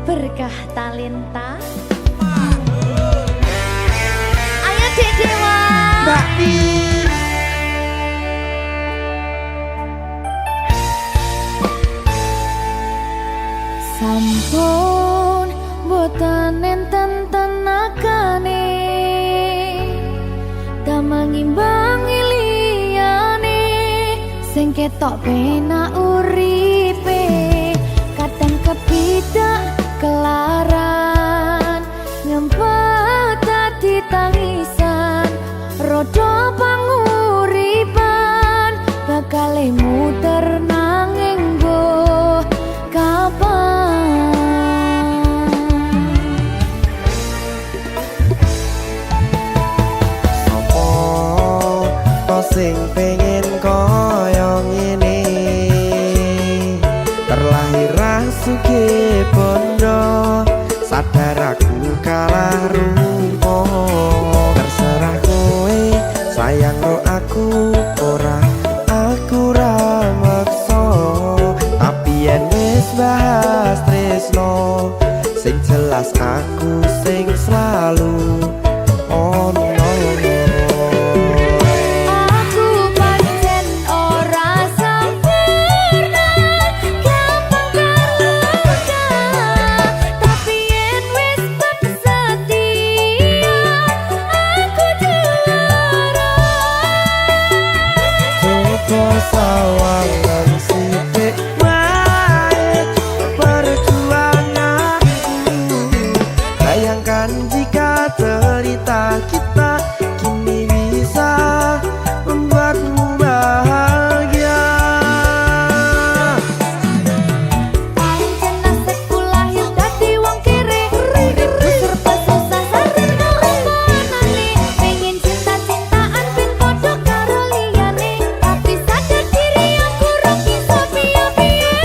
berkah talenta. Ayo Dek Dewa. Mbak Pi. Sampun boten enten tenagane damang imbangi liyane sing ketok penak uripe kadang kepidak kelaran ngempet dadi tangisan rodo panguripan bakal muter nanging mbuh kapan. Sing pengen koyo ngene terlahir rasuke bondo sadar aku kalah rupa terserah kowe sayang ro aku ora aku ra maksa tapi yen wis bahas tresno sing jelas aku sing selalu ono. Sawangan sithik wae perjuanganku bayangkan jika cerita kita kini bisa membuatmu bahagia. Pancen nasibku lahir dadi wong kere uripku serba susah sareng omonane pengen cinta-cintaan ben padha karo liyane tapi sadar diri aku ora bisa piye-piye.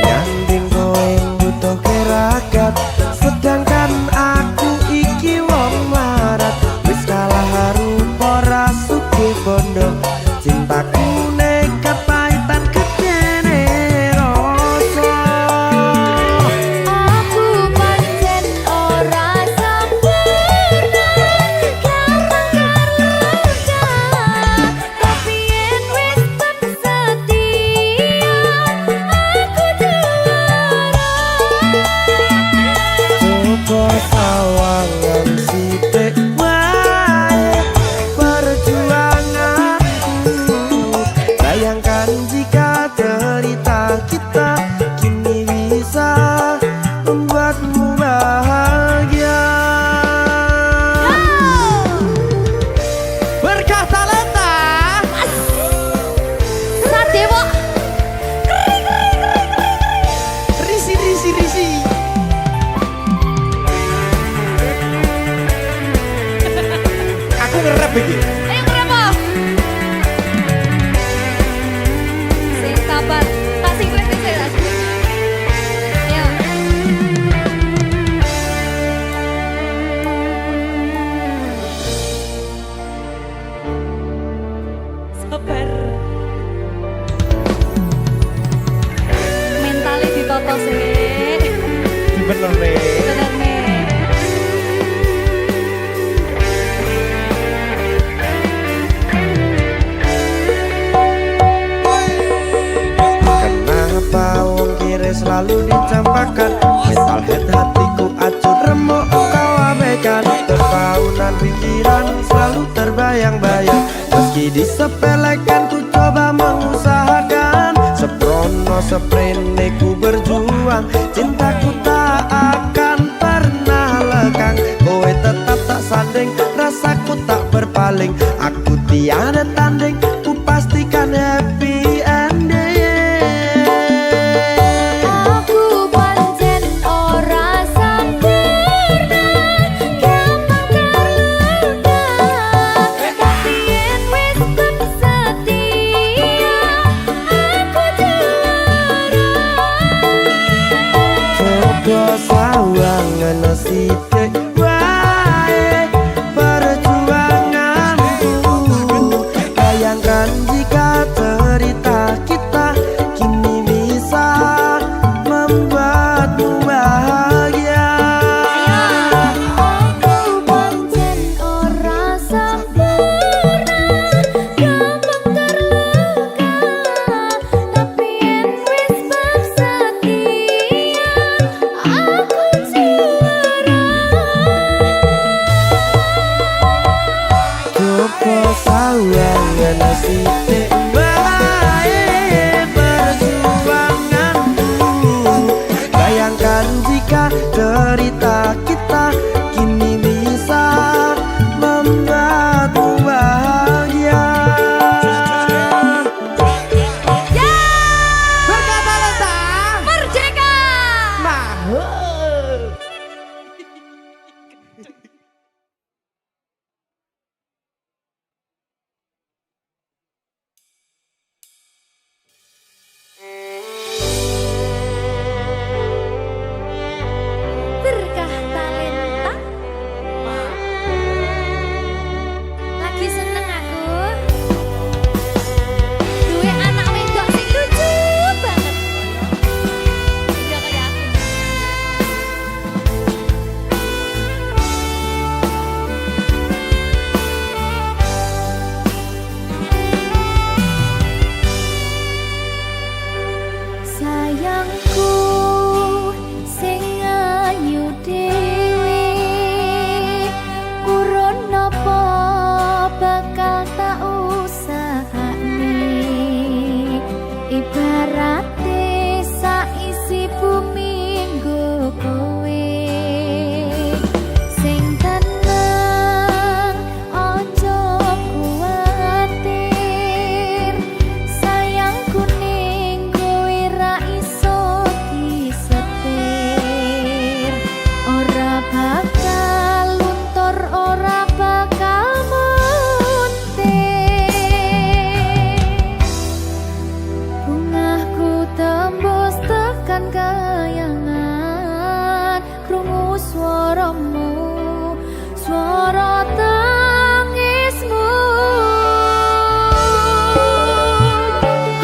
Nyanding kowe butuh keragat sedangkan aku iki wong marat wis kalah rupa rasuke bondo cintaku nekat pahitan kedene rasa. Aku pancen ora sempurna gampang luka tapi yen wis setia aku juara. Coba sawangan sithik wae perjuanganku bayangkan jika cerita kita kini bisa membuatmu bahagia. Berkah talenta Sadewa risi. Aku ngerap iki. ayo kenapa? Sing sabar, tak sing kowe sing tak sing. Ayo. Sabar. Mentale ditoto sih. Bener nih. Bener nih. Kenapa wong kiri selalu dicampakkan mental head hatiku acur remuk kau abaikan terpaunan pikiran selalu terbayang-bayang meski disepelekan ku coba mengusahakan seprono seprene ku berjuang cintaku tak akan pernah lekang kowe tetap tak sanding rasaku tak berpaling aku tiada tanding ku pastikan happy ending. Aku pancen ora sempurna gampang terluka tapi yen wis setia aku juara. Coba sawangan sithik wae perjuanganku bayangkan jika cerita kita kini bisa membuatmu bahagia. Berkah talenta. Lagi seneng aku. Duwe anak wedok sing lucu banget. Udah kayak aku. Sayangku sing ayu dhewe urun napa bakal tak usahane ibarate saisi bumi nggo kowe sing tenang aja kuwatir sayangku ning kowe ra iso disetir ora bakal luntur ora bakal muntir bungahku tembus tekan kayangan krungu swaramu swara tangismu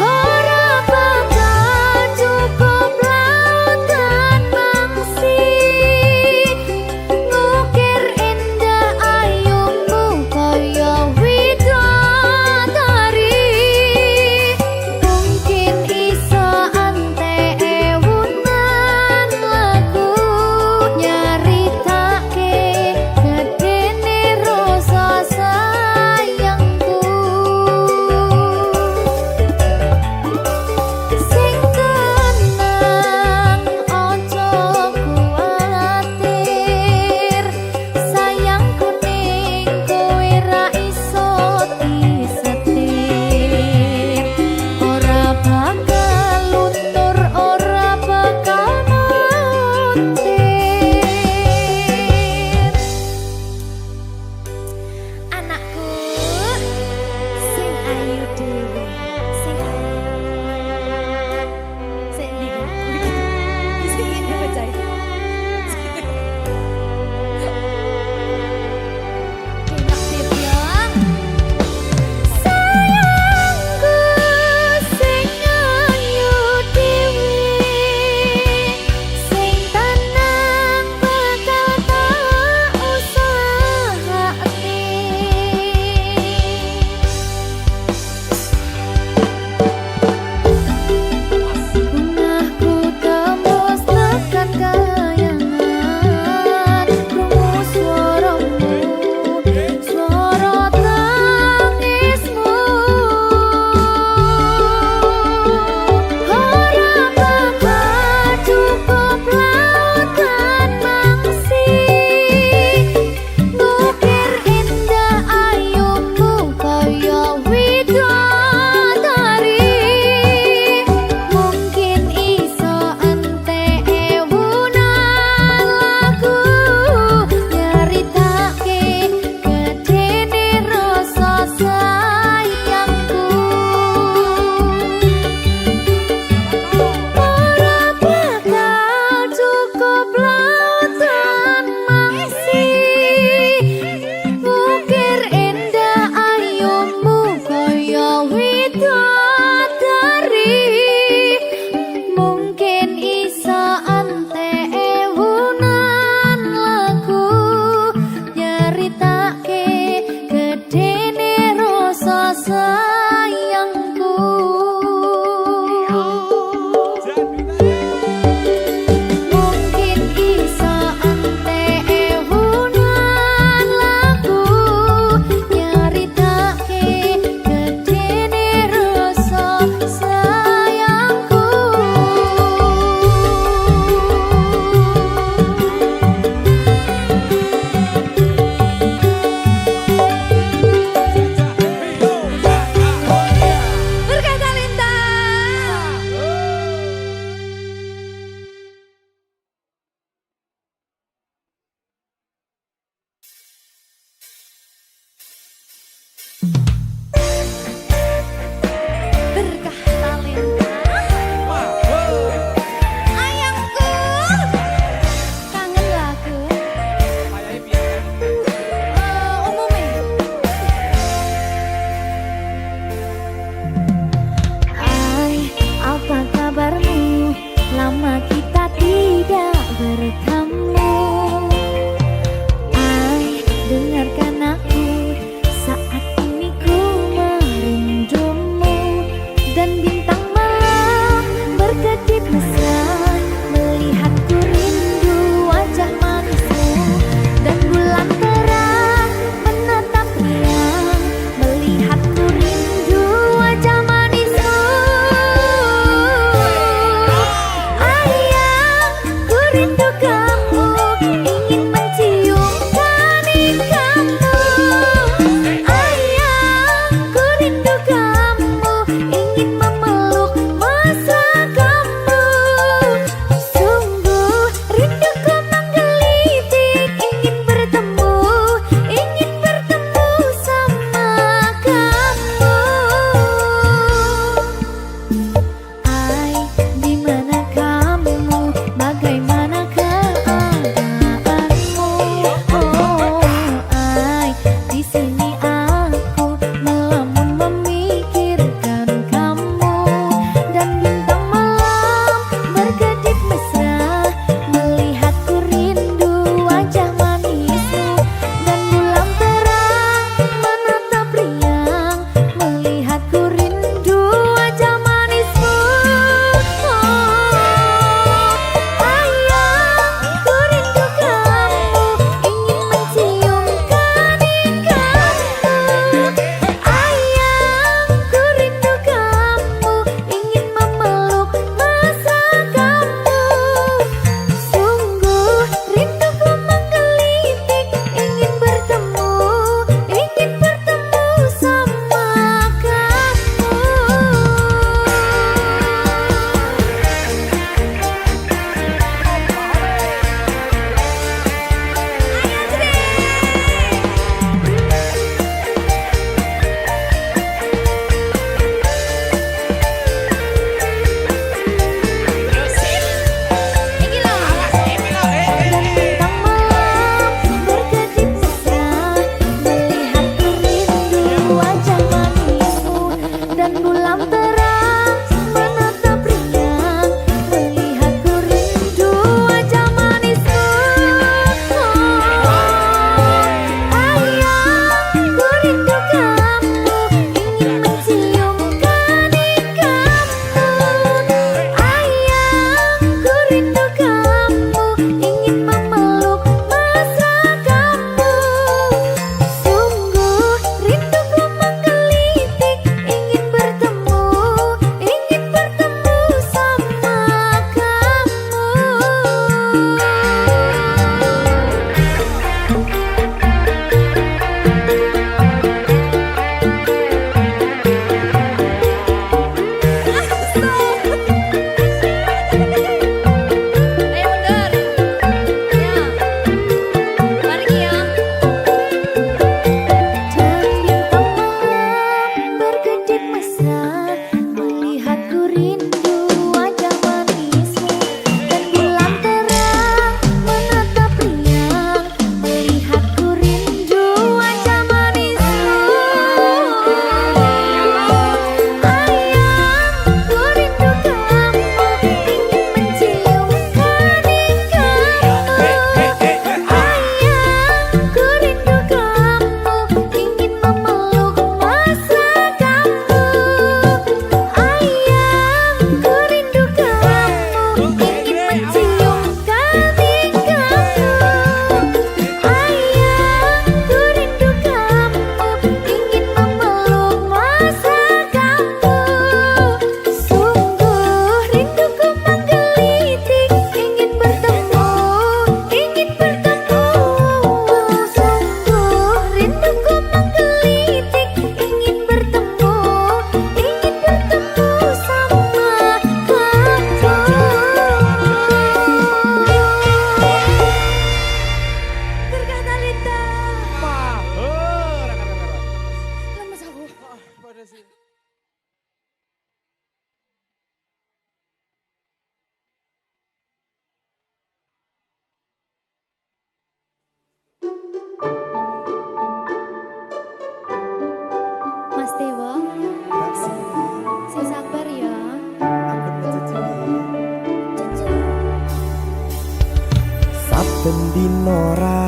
ora bakal cukup lautan mangsi ngukir indah ayumu kaya widodari mungkin iso ante ewunan lagu nyaritake gedene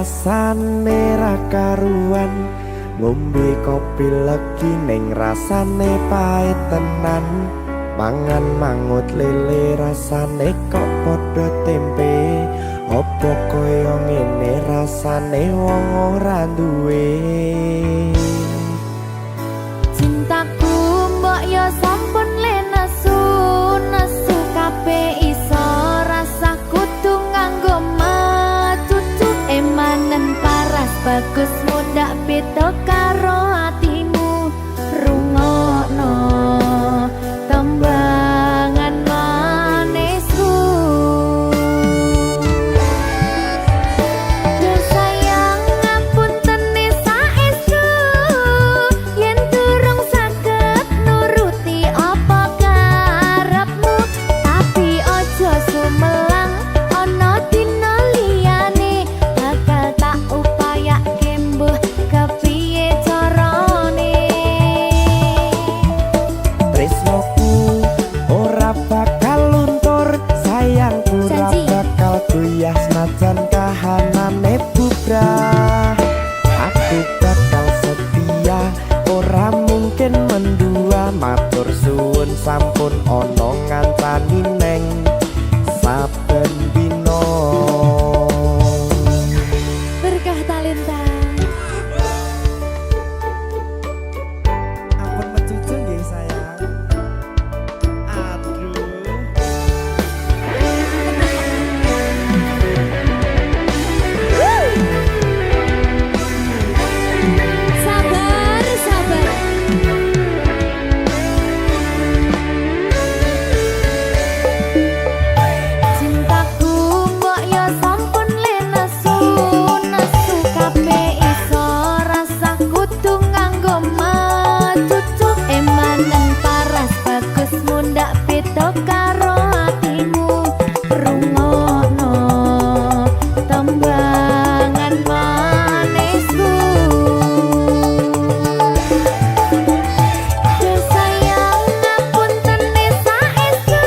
rasane ra karuan, ngombe kopi legi ning rasane pahit tenan, mangan mangut lele rasane kok padha tempe, opo koyo ngene rasane wong ora duwe. Cintaku mbok yo sampun le nesu nesu kabeh iso rasa kudu nganggo matutu emanen paras bagus mudak beda karo atimu rungokno tembangan manisku. Duh sayang ngapunten saestu yen durung saged nuruti apa karepmu, tapi ojo sumelang ana dina liyane bakal tak upayake mbuh kepiye carane. Tresnoku ora bakal luntur, sayangku ora Janji. bakal goyah senajan kahanane bubrah. Aku bakal setia, ora mungkin mendua, matur suwun sampun ana ngancani neng saben dina. Berkah talenta. Ampun mecucu nggih sayang. Aduh. Sabar, sabar. Cintaku mbok yo sampun le nesu nesu kabeh iso rasa kudu nganggo matutu emanen paras bagus mundak beda karo atimu rungokno tembangan manisku. Duh sayang ngapunten saestu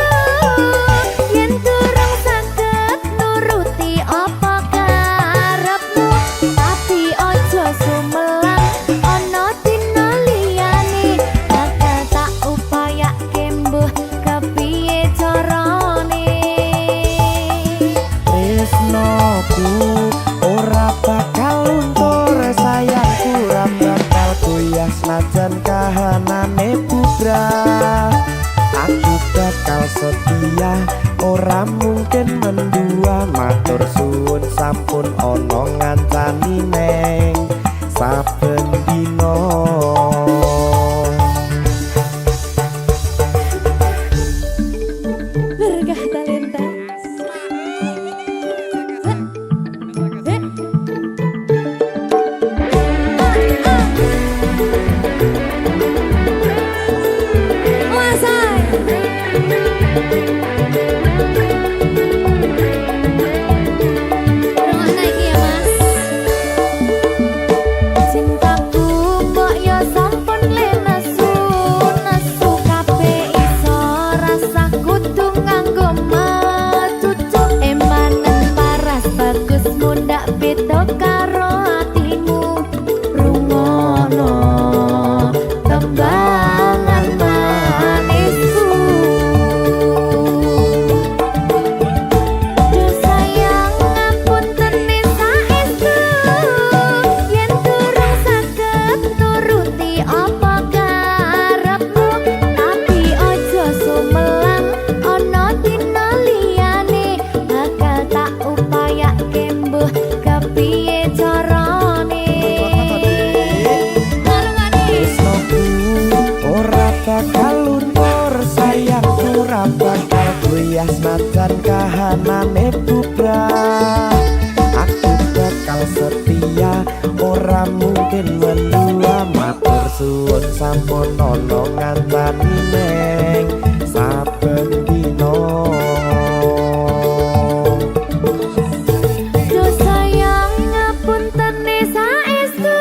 yen durung saged nuruti apa karepmu, tapi ojo sumelang ana dina liyane bakal tak upayake mbuh kepiye carane. Tresnoku ora bakal luntur, sayangku ora bakal goyah senajan kahanane bubrah. Aku bakal setia, ora mungkin mendua, matur suwun sampun ana ngancani neng saben dina. Berkah talenta. Cintaku mbok yo sampun le nesu nesu kabeh iso rasa kudu nganggo matutu emanen paras bagus mundak beda karo atimu rungokno tembangan manisku. Duh sayang ngapunten saestu yen durung saged nuruti apa karepmu, tapi ojo sumelang ana dina liyane bakal tak upayake mbuh kepiye carane. Tresnoku ora bakal luntur, sayangku ora bakal goyah senajan kahanane bubrah. Aku bakal setia, ora mungkin mendua, matur suwun sampun ana ngancani neng saben dina. Duh sayang ngapunten saestu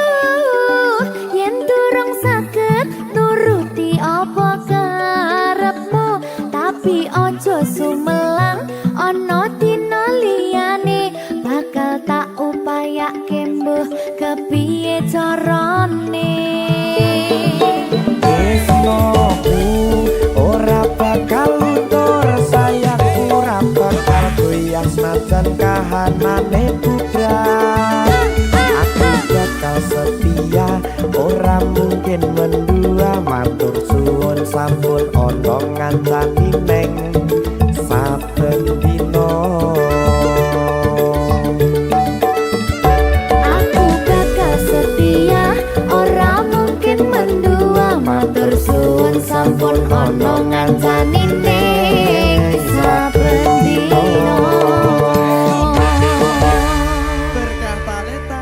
yen durung saged nuruti apa karepmu, tapi ojo sumelang ana dina liyane bakal tak upaya ngrasake mbuh kepiye carane. Tresnoku ora bakal luntur, sayangku ora bakal goyah senajan kahanane bubrah. Aku bakal setia, ora mungkin mendua, matur suwun sampun ana ngancani neng saben dina. Aku bakal setia, ora mungkin mendua, matur suwun sampun ana ngancani ning saben dina. Berkah talenta.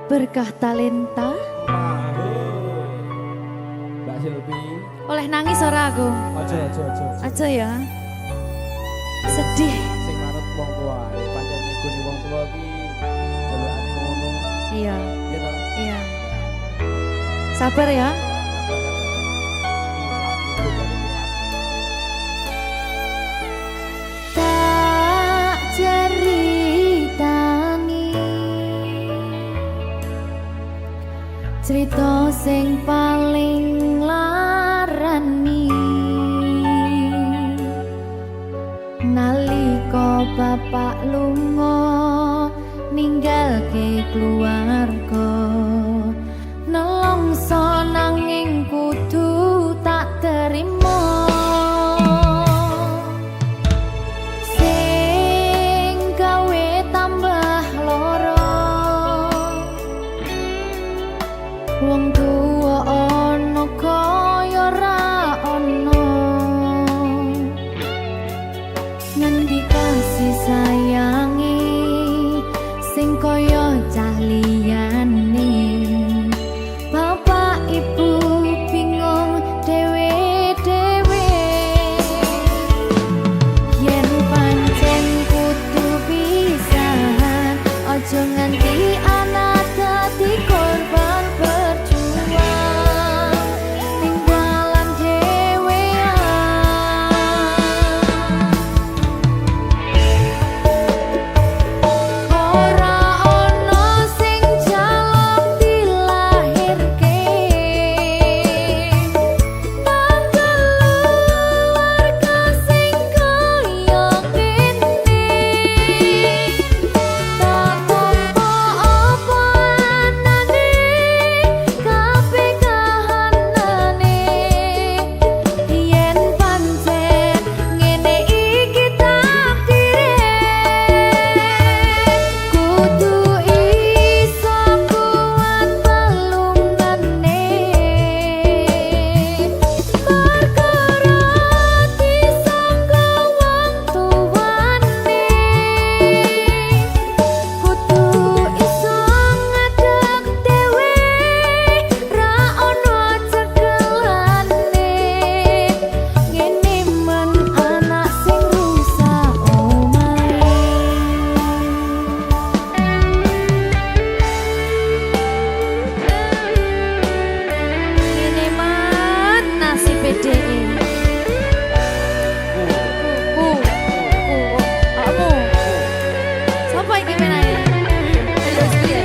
Berkah talenta. Mbak Silvi, Oleh nangis ora aku? aja. Aja ya. Sedih. Sing manut wong tua, pancen ngegoni wong tua ki jelekane ngono. Iya, Ya ta? iya. Sabar ya. Tak ceritani cerita sing paling larani nalika bapak lunga ninggalke keluarga, nelongso nanging kudu tak terima. Sing gawe tambah loro, wong tuwa ana kaya ra ana, ngendi kasih sayangi sing kaya cah liyane. Bapak ibu bingung dewe-dewe, yen pancen kudu pisahan, aja nganti anak dadi korban berjuang ning dalan dhewean. Ora ana sing jaluk dilahirke, nang keluarga sing kaya kene. Tak tampa apa anane, kabeh kahanane. Yen pancen ngene iki takdire, kudu iso kuat balungane. Perkara disangka wong tuwane, kudu iso ngadeg dhewe, ra ono cekelane. Ngene men anak sing rusak omahe. Ngene men nasibe dhewe. Kamu. Sapa iki menane? Terus piye?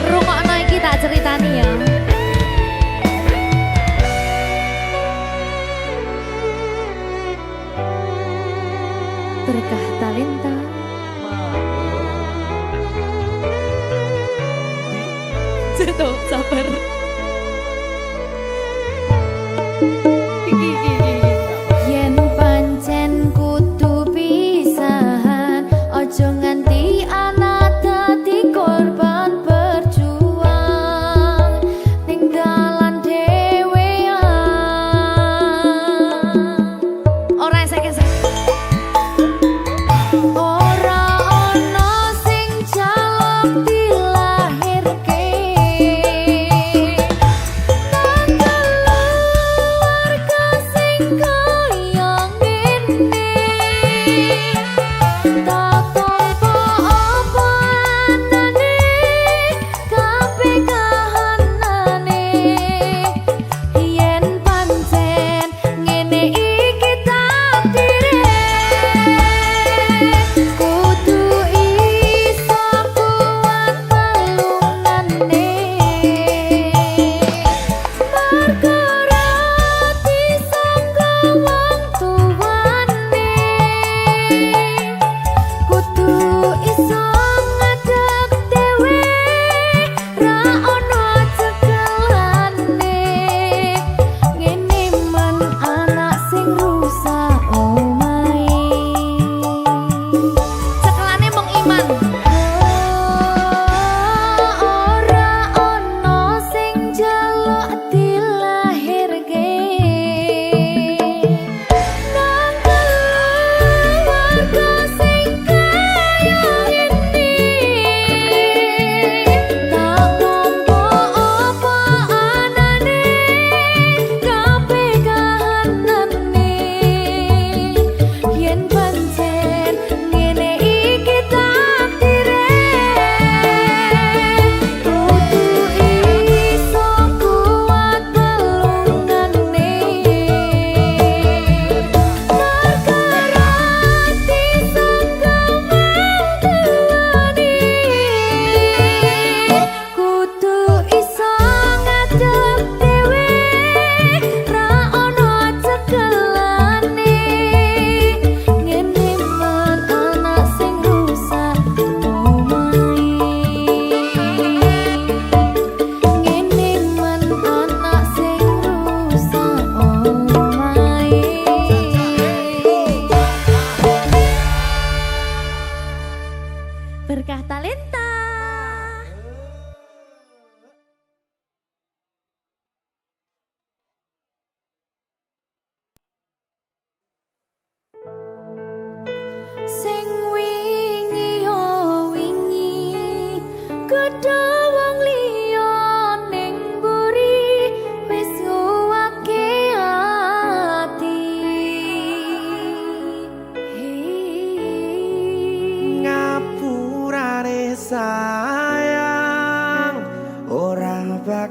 Rungokno iki tak ceritani ya. Berkah talenta. Ceto, sabar. Yen pancen kudu pisahan, aja nganti anak dadi korban berjuang ning dalan dhewean. Ora esek-esek. Ora ana sing jaluk dilahirke,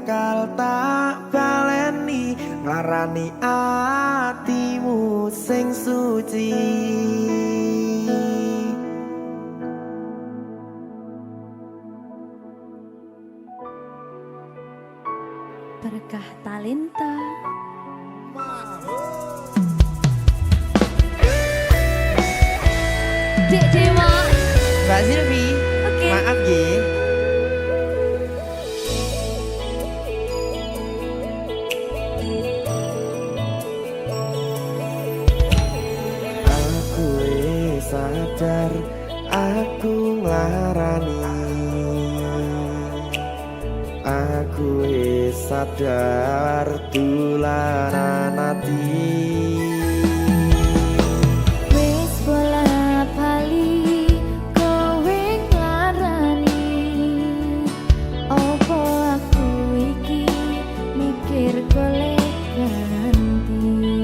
bakal tak baleni nglarani atimu sing suci. Berkah talenta. Dek Dewa. Mbak Silvi, Oke. maaf ye. Aku sadar aku nglarani. Aku sadar tulanan ati. Wis bola bali kowe nglarani. Opo aku iki mikir golek ganti.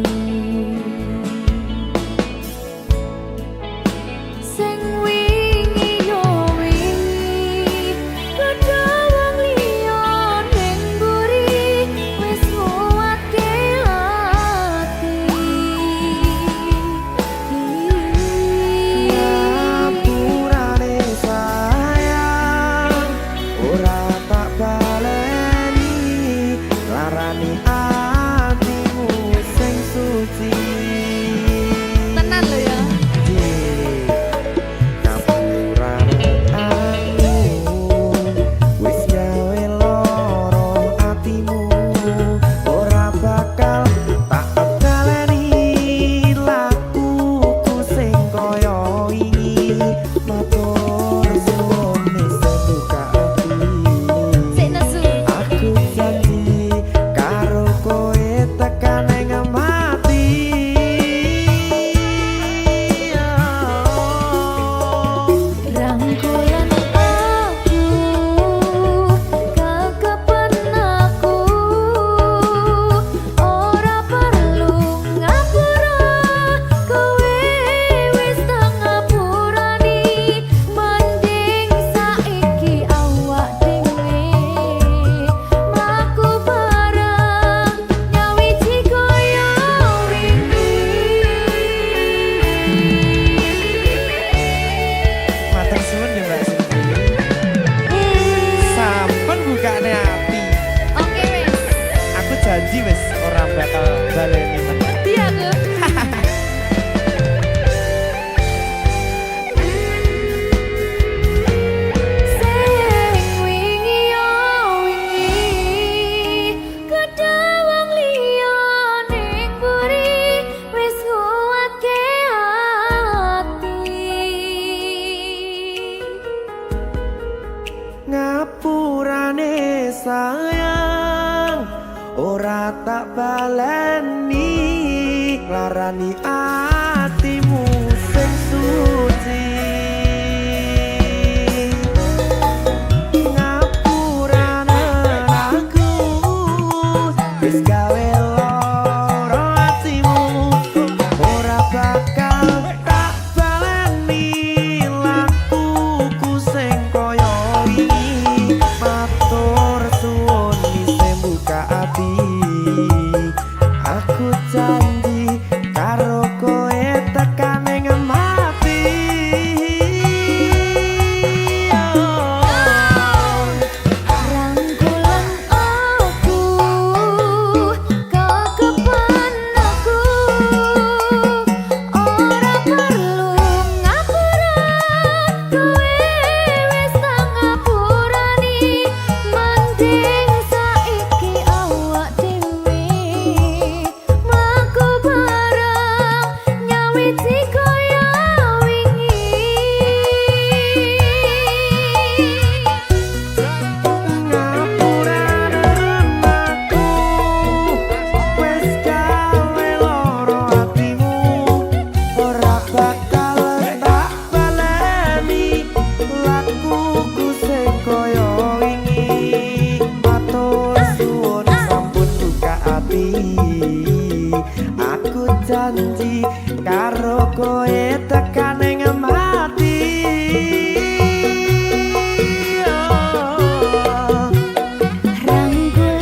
Sing wingi yo wingi padha wong liya ning mburi wis nguwatke ati. Ngapurane sayang ora tak baleni larani atimu sing suci. Tenan lho ya. Ngapurane aku wis gawe loro atimu ora bakal tak baleni lakuku sing kaya wingi matur suwun sebuka ati. Sik nesu. Aku janji karo kowe tekan ing mati. Rangkulan aku kekepen aku ora perlu ngapura kowe wis tak ngapurani mending saiki awak dhewe mlaku bareng nyawiji kaya Matur suwun ya Mbak Silvi. Sampun bukane ati. Oke wis. Aku janji wis ora bakal baleni meneh. Iya tuh. Sing wingi yo wingi kedawang liya ning mburi wis nguwatke ati. Ngapurane sayang ora tak baleni larani atimu sing suci. Ngapurane aku wis gawe loro atimu ora bakal tak baleni lakuku sing kaya wingi matur suwun isih buka ati. Aku janji karo kowe tekan ing mati. Rangkulan aku kekepen aku ora perlu ngapura kowe wis tak ngapurani mending saiki awak dhewe mlaku bareng nyawiji kaya wingi. Ngapurane aku wis gawe loro atimu ora bakal tak baleni lakuku sing kaya wingi matur suwun sampun buka ati. Aku janji karo kowe tekan ing mati. Rangkulan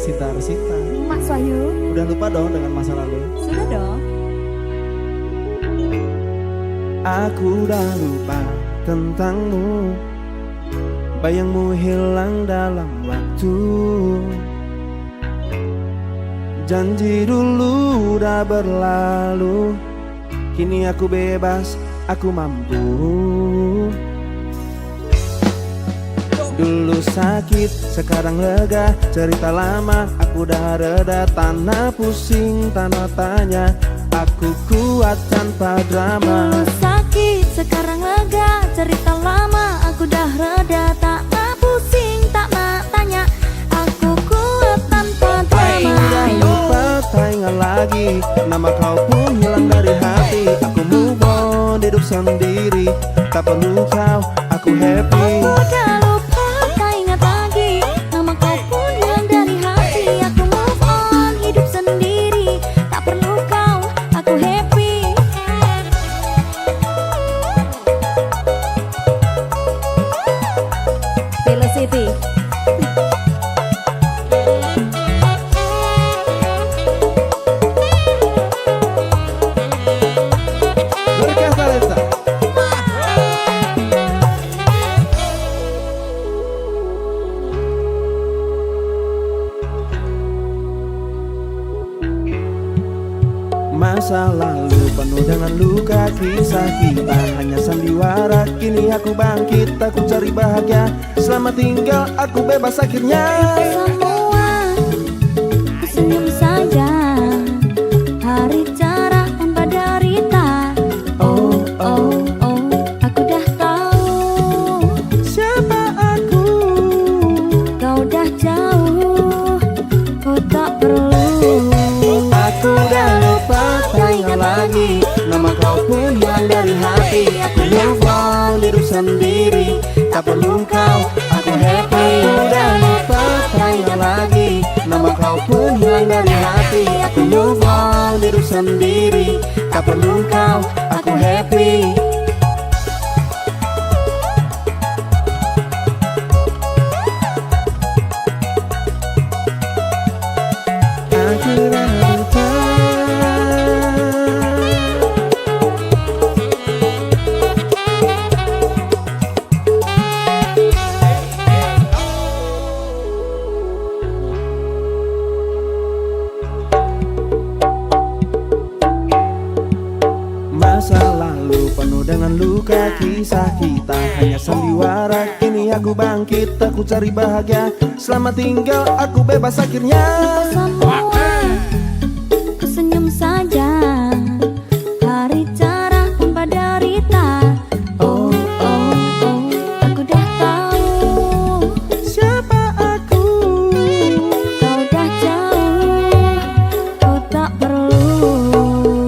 Sinta Sinta. Mas Wahyu. Udah lupa dong dengan masa lalu? Sudah dong. Aku udah lupa tentangmu, bayangmu hilang dalam waktu. Janji dulu udah berlalu, kini aku bebas, aku mampu. Dulu sakit, sekarang lega, cerita lama aku udah reda. Tanah pusing, tanah tanya, aku kuat tanpa drama. Dulu sakit, sekarang lega, cerita lama aku dah reda. Tak pusing, tak tanya, aku kuat tanpa drama. Udah lupa, tak ingat lagi, nama kau pun hilang dari hati. Aku move on, hidup sendiri, tak perlu kau, aku happy. Aku udah lupa, tak ingat lagi, nama kau pun hilang dari hati. Aku move on, hidup sendiri, tak perlu kau, aku happy. Velocity. Berkah Talenta. Masa lalu penuh dengan luka, kisah kita hanya sandiwara. Kini aku bangkit, aku cari bahagia. Selamat tinggal, aku bebas akhirnya. Semua ku senyum saja, hari cerah tanpa derita. Oh, Oh, oh, aku dah tahu, siapa aku? kau dah jauh, ku tak perlu. Aku udah lupa, tak ingat lagi, nama kau pun hilang dari hati. Aku move on, hidup sendiri, tak perlu kau, aku happy. Udah lupa, tak ingat lagi, nama kau pun hilang dari hati. Aku move on, hidup sendiri, tak perlu kau, aku happy. Aku udah lupa. Masa lalu penuh dengan luka, kisah kita hanya sandiwara. Kini aku bangkit, aku cari bahagia. Selamat tinggal, aku bebas akhirnya. Semua ku senyum saja, hari cerah tanpa derita. Oh, oh, oh, aku dah tahu, Siapa aku? kau dah jauh, ku tak perlu.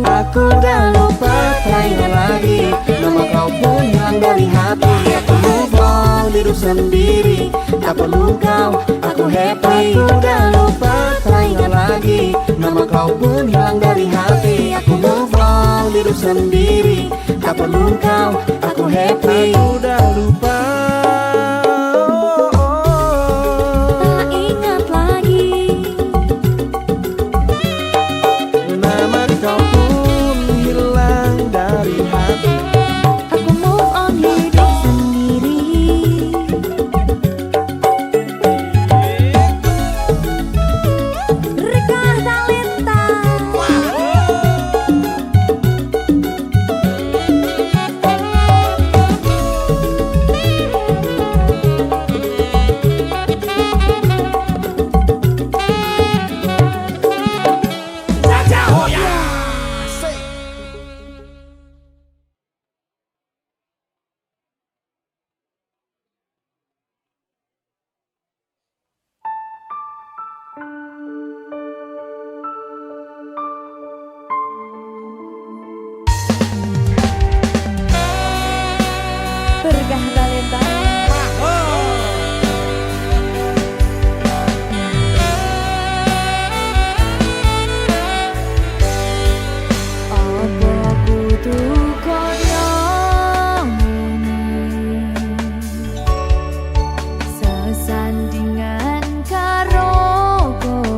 Aku udah lupa, tak ingat lagi, nama kau pun hilang dari hati. Aku move on, hidup sendiri, tak perlu kau, aku happy. Aku udah lupa, tak ingat lagi, nama kau pun hilang dari hati. Aku move on, hidup sendiri, tak perlu kau, aku happy. Aku udah lupa. Tak ingat lagi, Nama kau pun hilang dari hati. aku move on, hidup sendiri. Berkah Talenta. Berkah Talenta. Apa kudu koyo ngene, sesandingan karo kowe.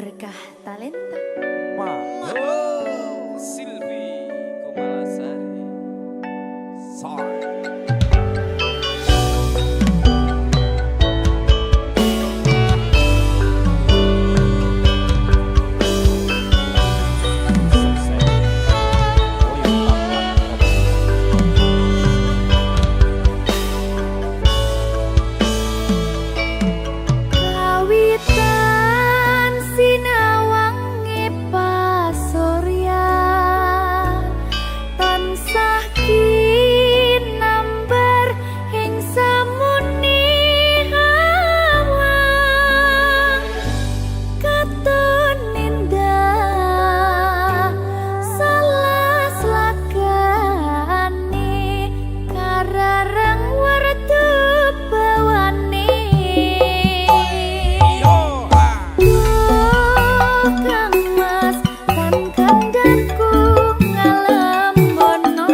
berkah talenta. Silvi Kumalasari. Sorry. Kawitan sinawangi pasuryan tansah kinambar ing samuni hawang katon indah salas lakani kararang wertu bawane. Kang Mas kan kandangku ngalam bono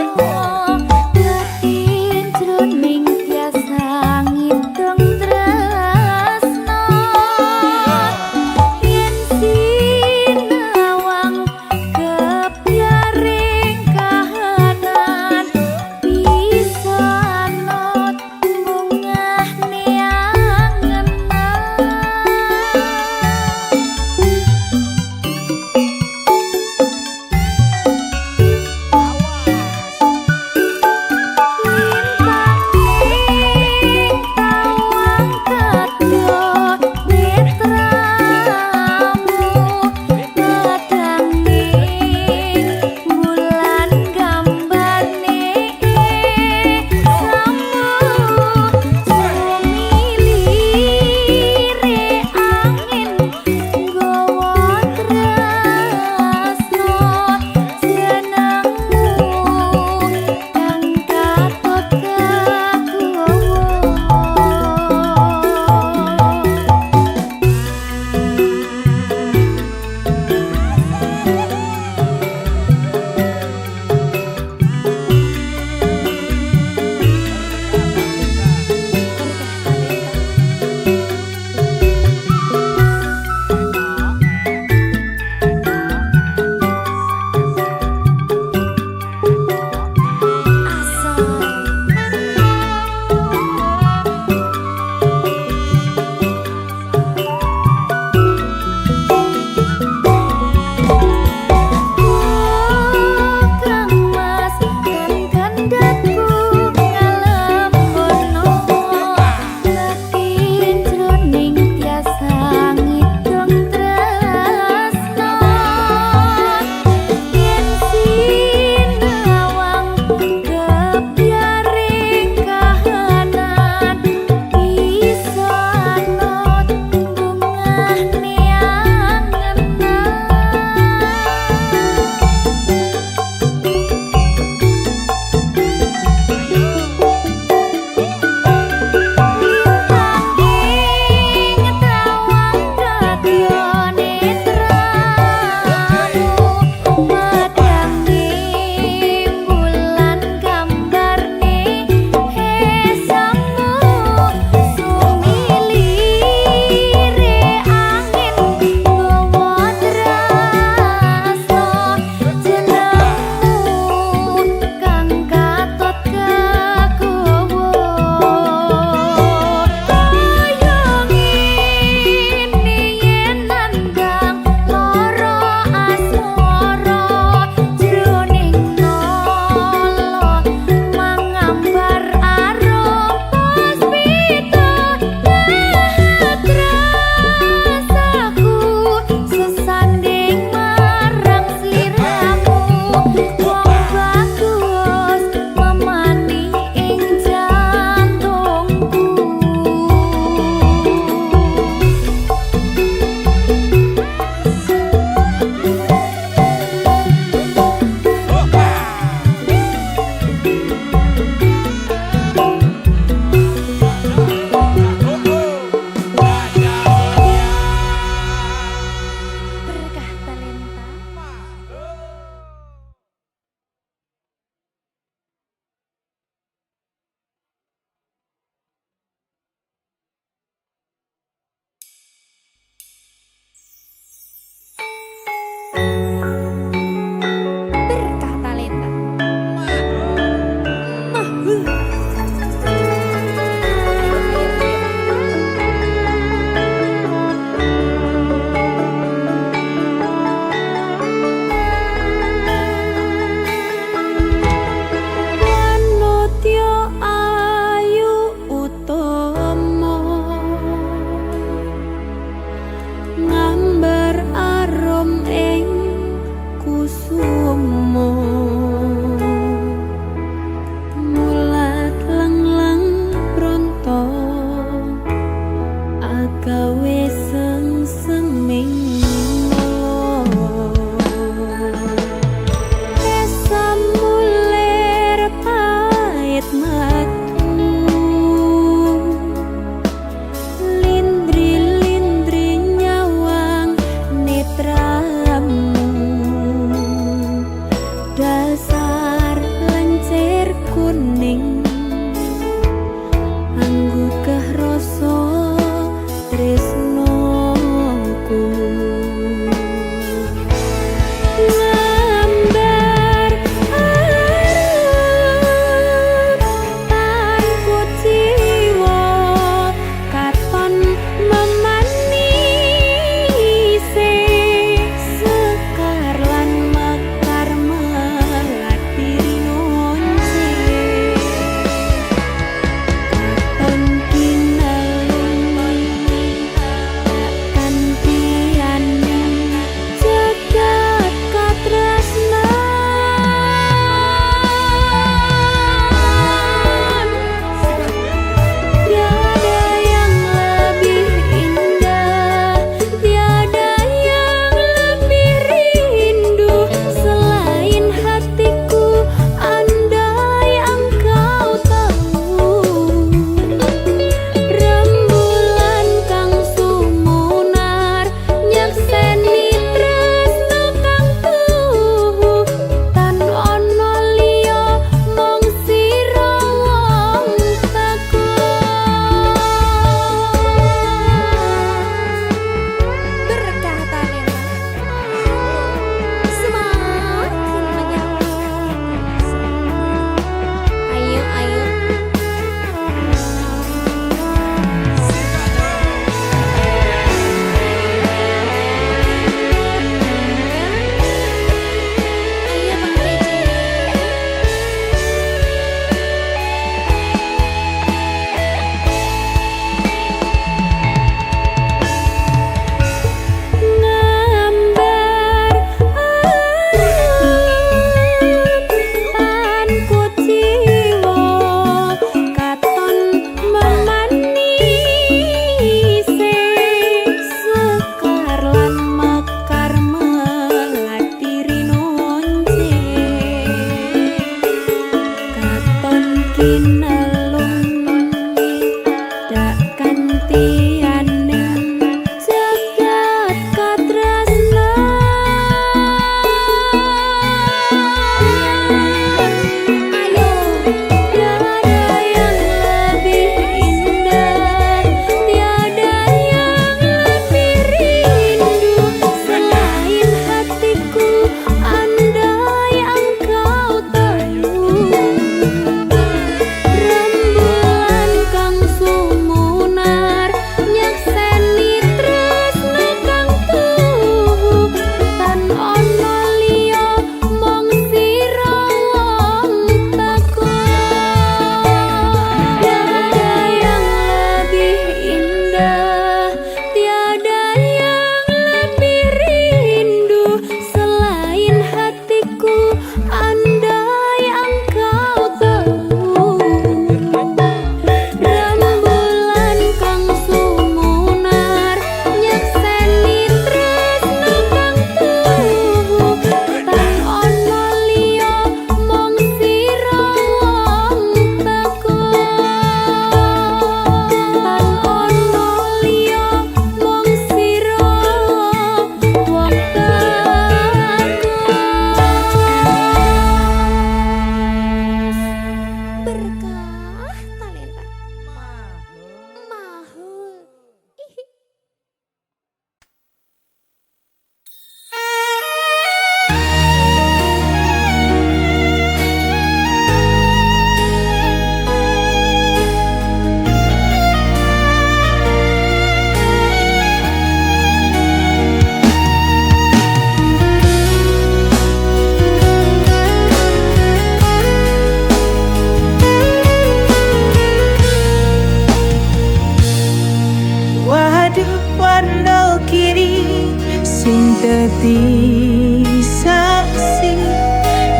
dadi saksi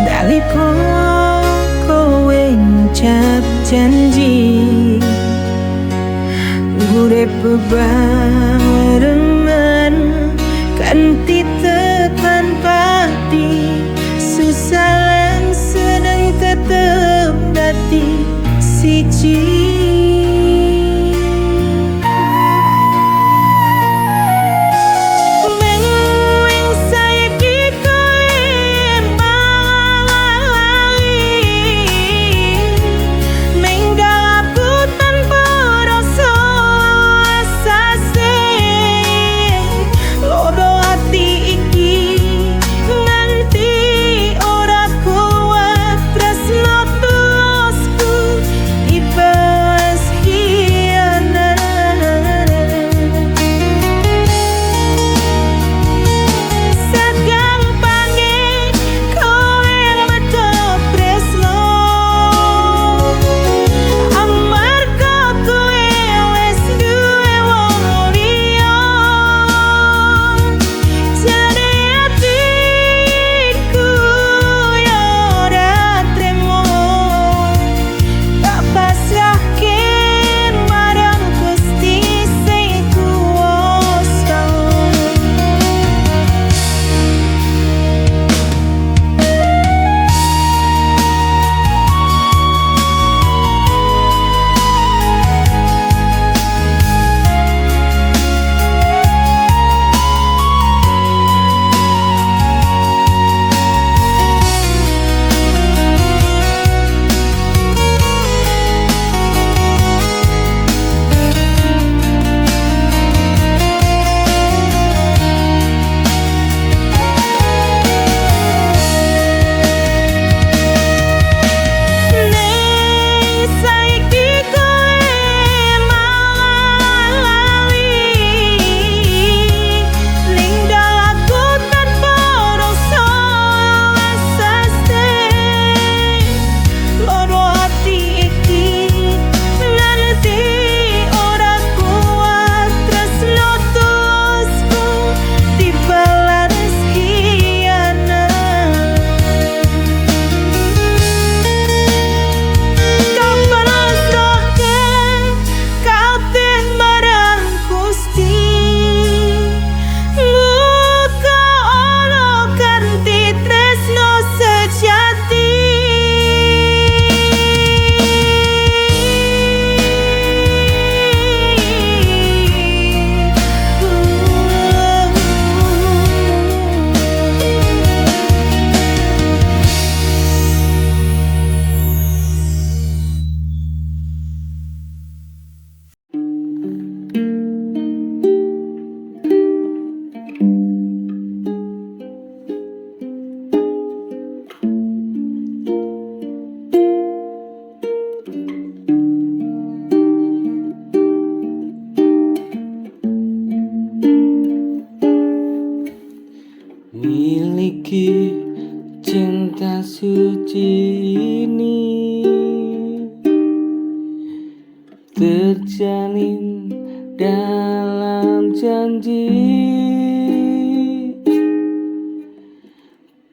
dalika kowe ngucap janji urip bebarengan kanthi tekan pati susah lan seneng tetep dadi siji.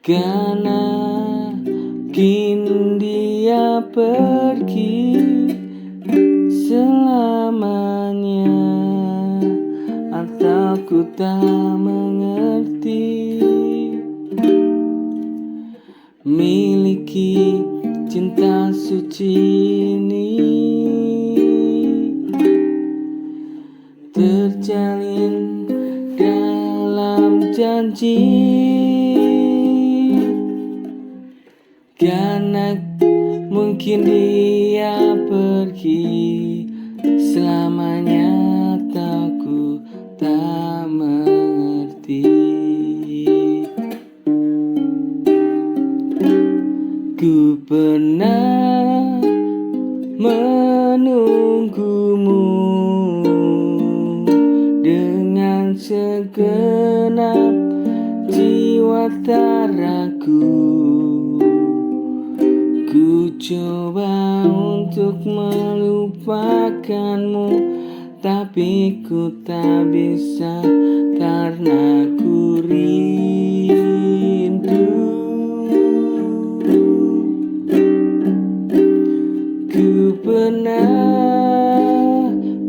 Karena kini dia pergi selamanya, atau ku tak mengerti. Miliki cinta suci ini terjalin dalam janji, karena mungkin dia pergi selamanya, atau ku tak mengerti. Ku pernah menunggumu dengan segenap jiwa tak ragu. Ku coba untuk melupakanmu, tapi ku tak bisa karena ku rindu. Ku pernah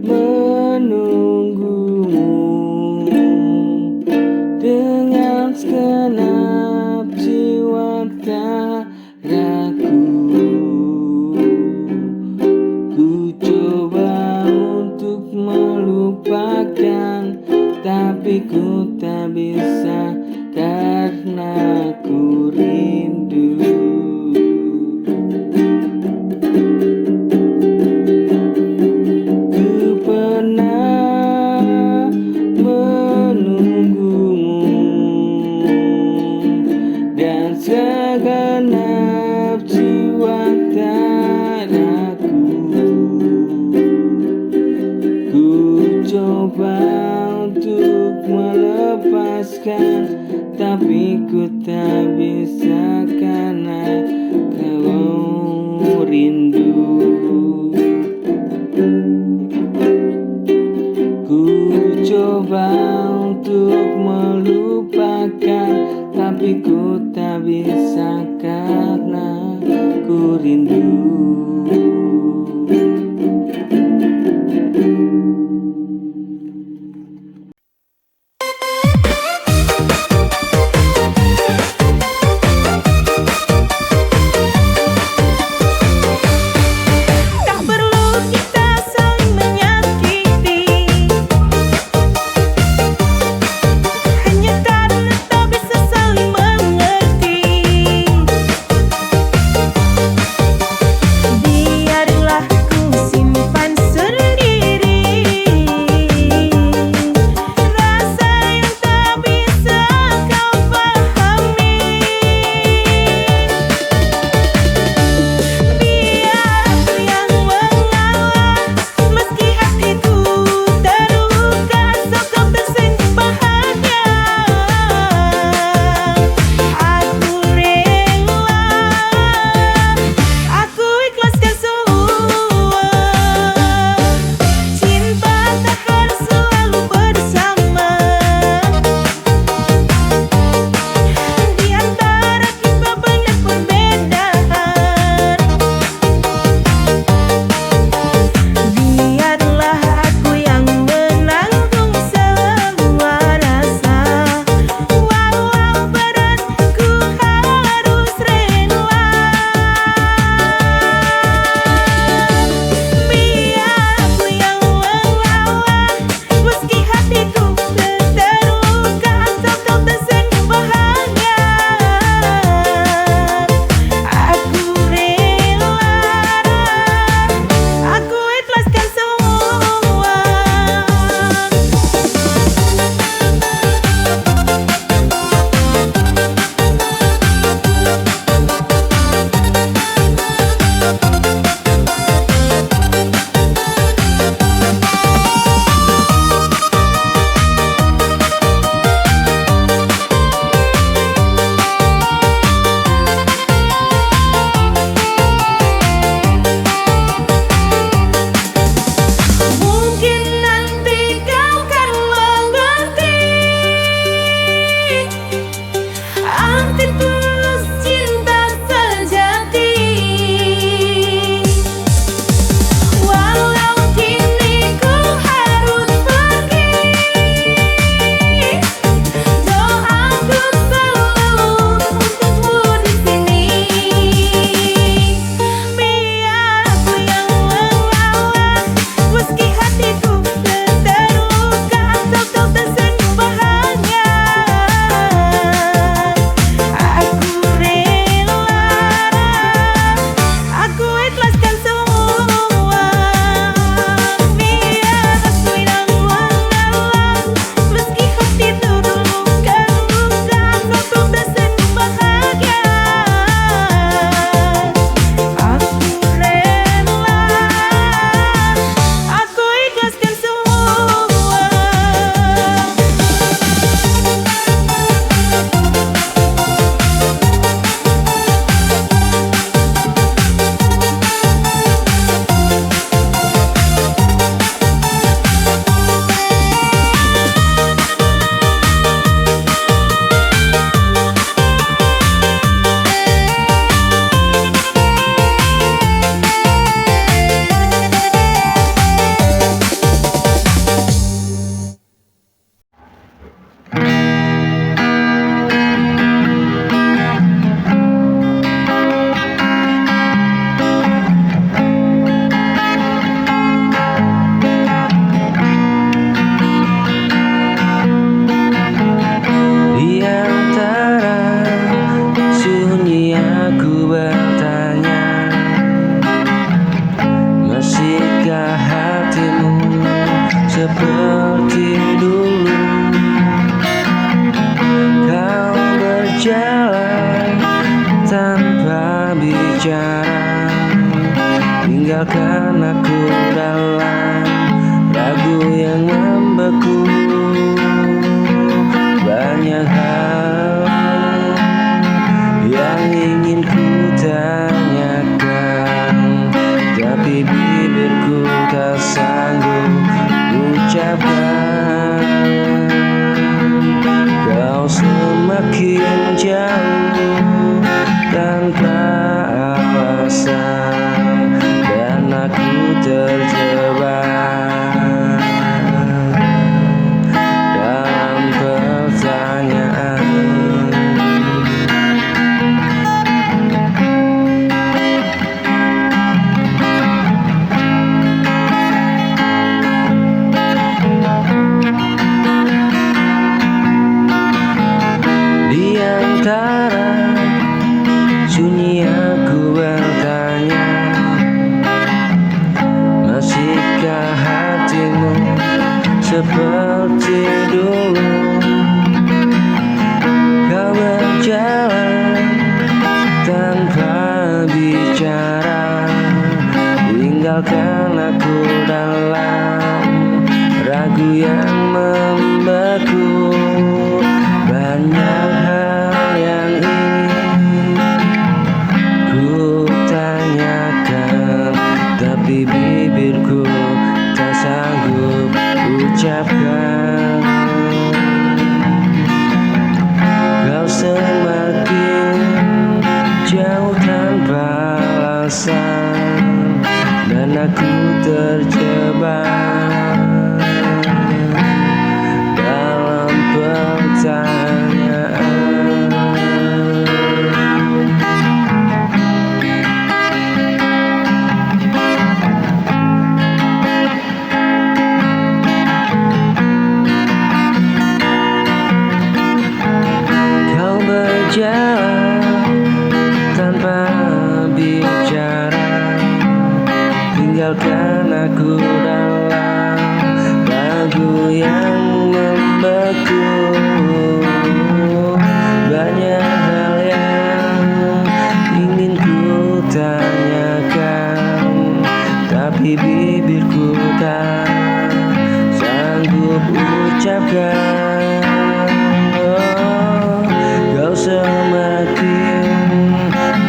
menunggumu dengan segenap jiwa tak ragu. Ku coba untuk melupakan, tapi ku tak bisa karena ku rindu. Ku pernah menunggumu dan segenap jiwa tak ragu. Ku coba untuk melepaskan, tapi ku tak bisa karena kau rindu. Ku coba untuk melupakan, tapi ku tak bisa karena ku rindu. Tak perlu kita saling menyakiti, hanya karena tak bisa saling mengerti. Dia tinggalkan aku dalam ragu yang membeku. Banyak hal yang ingin ku tanyakan, tapi bibirku tak sanggup ucapkan. Kau semakin jauh tanpa alasan, dan aku terjebak dalam pertanyaan. Di antara sunyi aku bertanya, masihkah hatimu seperti dulu? Kau berjalan tanpa bicara, tinggalkan aku dalam ragu yang membeku. Banyak hal yang ingin ku tanyakan, tapi bibirku tak sanggup ucapkan. Kau semakin jauh tanpa alasan, dan aku terjebak dalam pertanyaan. Kau berjalan tanpa bicara, tinggalkan aku dalam ragu yang membeku. Banyak hal yang ingin ku tanyakan, tapi bibirku tak sanggup ucapkan. Oh, kau semakin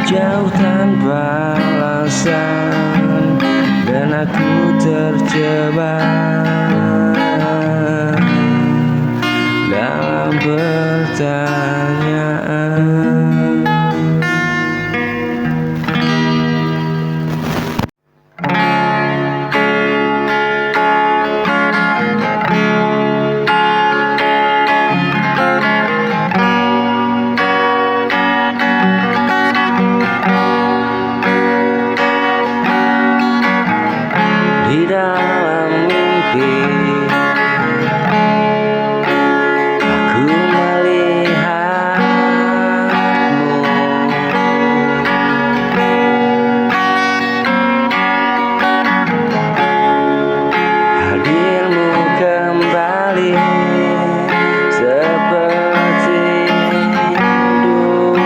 jauh tanpa alasan, dan aku terjebak dalam pertanyaan. Di dalam mimpi aku melihatmu, hadirmu kembali seperti dulu.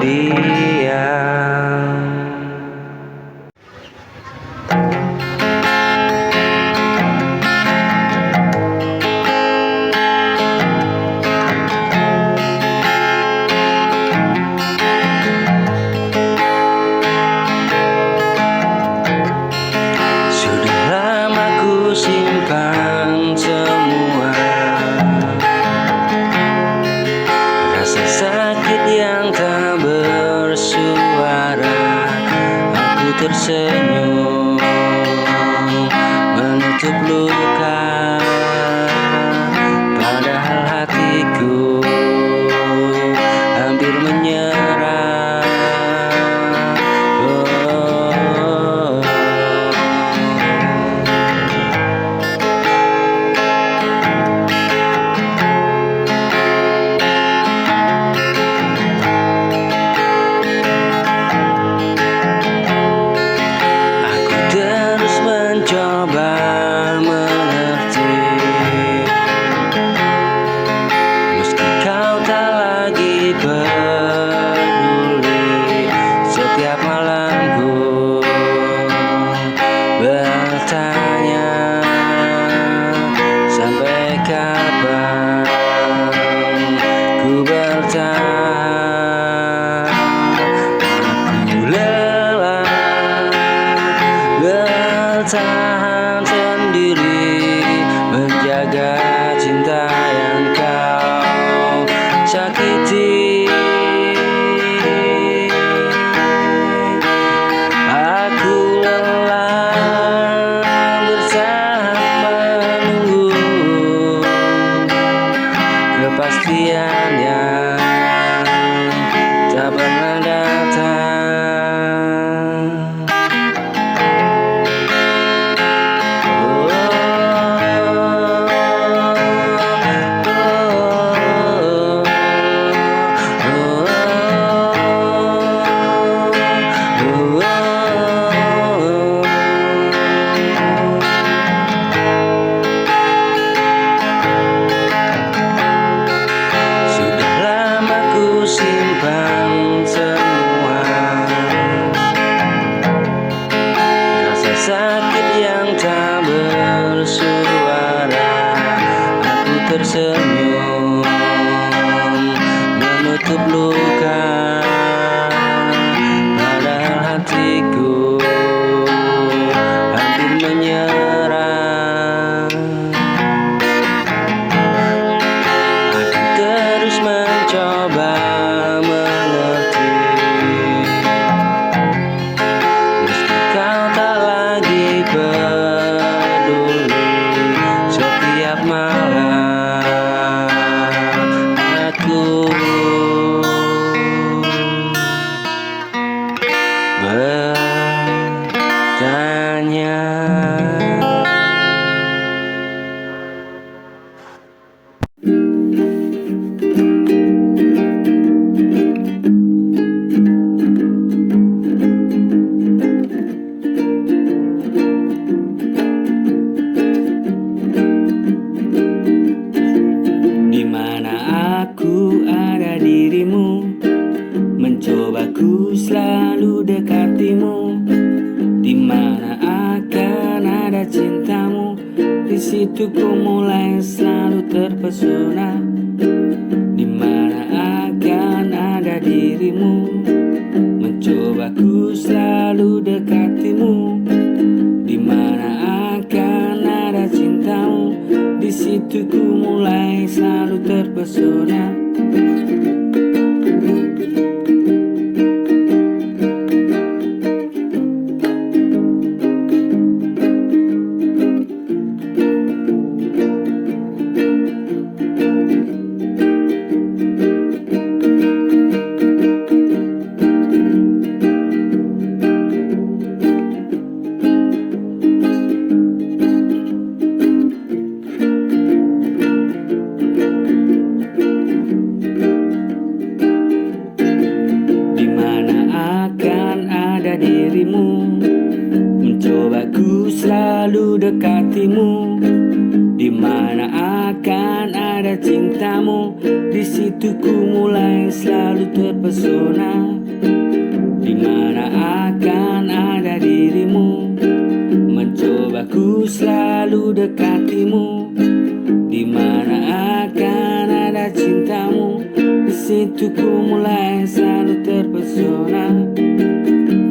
diam. Sudah lama ku simpan semua rasa sakit yang tak bersuara. Aku tersenyum menutup luka, padahal hatiku hampir menyerah. Oh. Aku terus mencoba mengerti, meski kau tak lagi peduli. Setiap malamku bertanya, sampai kapan ku bertahan. Aku lelah bertahan sendiri, menjaga cinta yang kau sakiti. Aku lelah bertahan menunggu kepastian yang tak pernah datang. Sudah lama ku simpan semua rasa sakit yang tak bersuara. Aku tersenyum menutup luka, padahal hatiku hampir menyerah. Aku terus mencoba mengerti, meski kau tak lagi peduli. Setiap malam aku bertanya. Di mana aku ada dirimu, mencoba ku selalu dekatimu. Di mana akan ada cintamu, di situ ku mulai selalu terpesona. Di mana akan ada dirimu, mencoba ku selalu dekatimu. Di mana akan ada cintamu, di situ ku mulai selalu terpesona. selalu dekatimu, di mana akan ada cintamu, di situ ku mulai selalu terpesona, di mana akan ada dirimu. Mencoba ku selalu dekatimu, di mana akan ada cintamu. Di situ ku mulai selalu terpesona.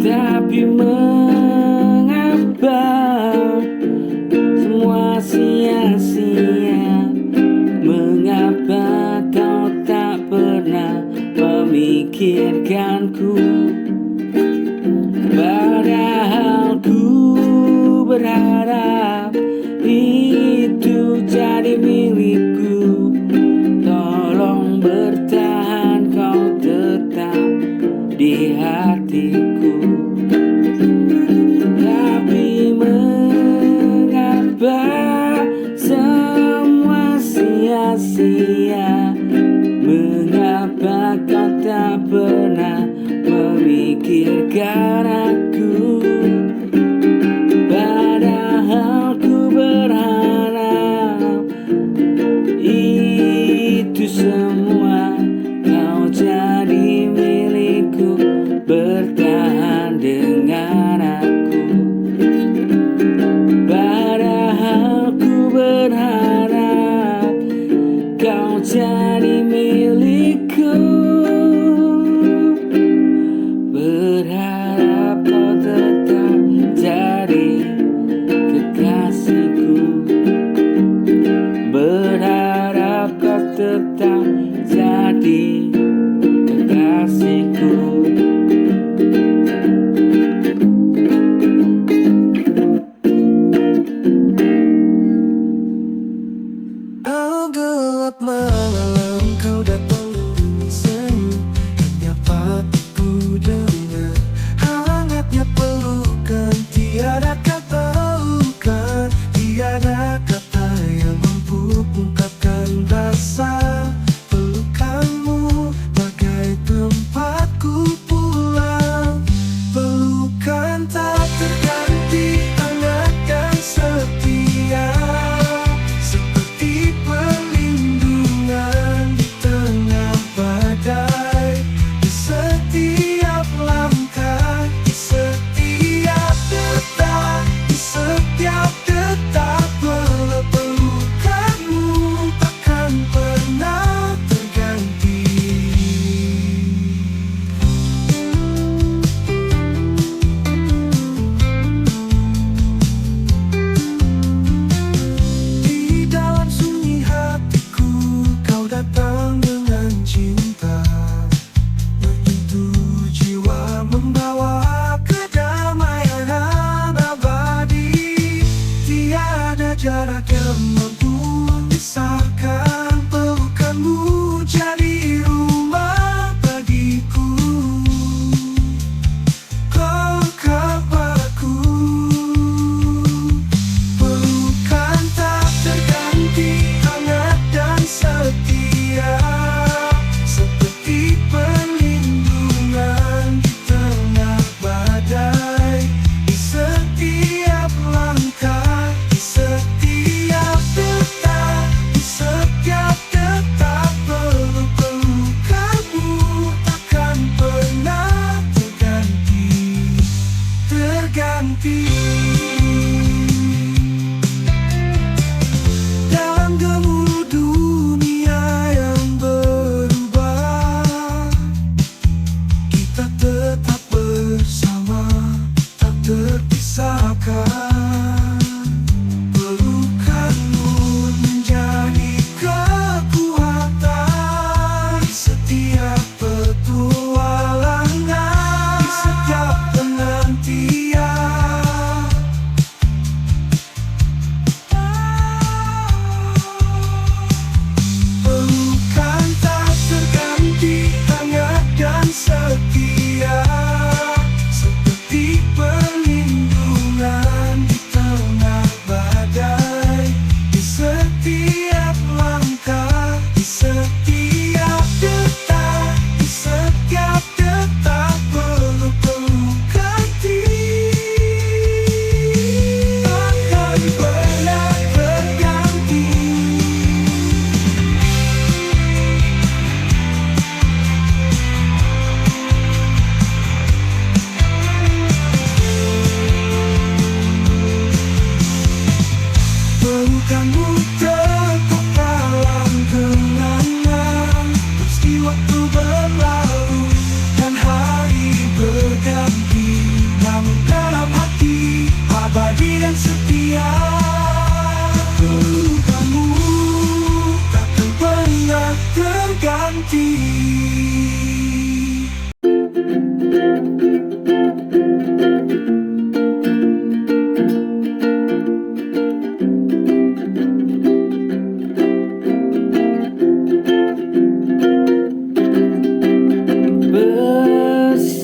Tapi mengapa semua sia-sia? Mengapa kau tak pernah memikirkanku? Padahal ku berharap itu jadi milikku. Tolong bertahan, kau tetap di hatiku. Tapi mengapa semua sia-sia? Mengapa kau tak pernah memikirkan aku? Padahal ku berharap itu semua kau jadi milikku. Bertahan dengan aku. Padahal ku berharap kau jadi milikku. Berharap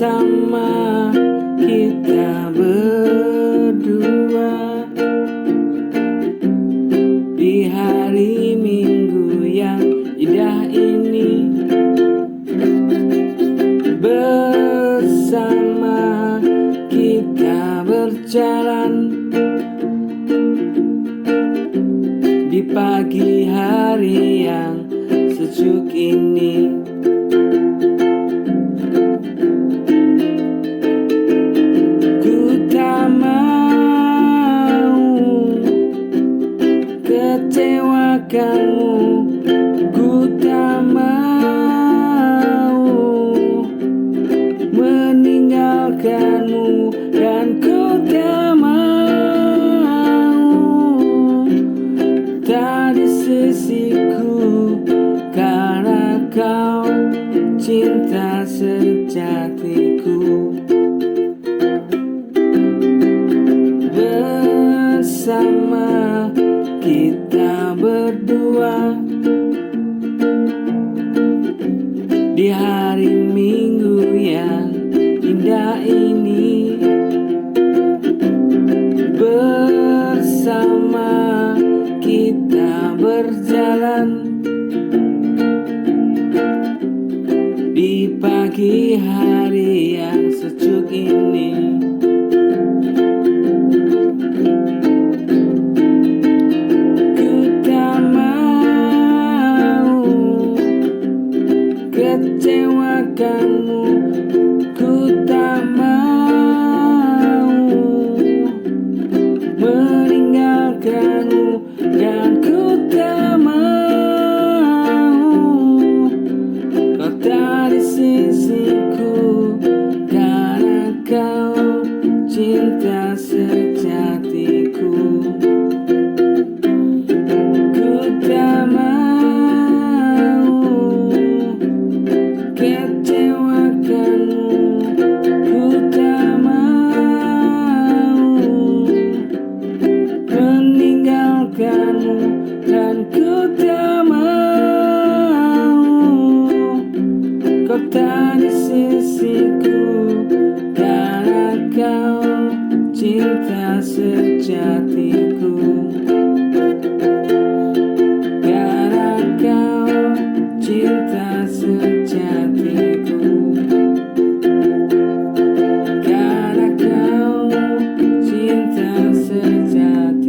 bersama kita berdua di hari Minggu yang indah ini, bersama kita berjalan di pagi hari yang sejuk ini. Ku tak mau kecewakanmu, ku tak mau meninggalkanmu, dan ku tak mau tak di sisiku, karena kau cinta sejatiku. Bersama kita berdua di hari Minggu yang indah ini, bersama kita berjalan di pagi hari yang sejuk ini. Ku tak mau kecewakanmu, ku tak mau meninggalkanmu, dan ku tak mau kau tak di sisiku, karena kau cinta sejatiku. Ku tak mau kecewakanmu, ku tak mau meninggalkanmu, dan ku tak mau kau tak di sisiku, karena kau cinta sejatiku. Karena kau cinta sejatiku. Karena kau cinta sejatiku.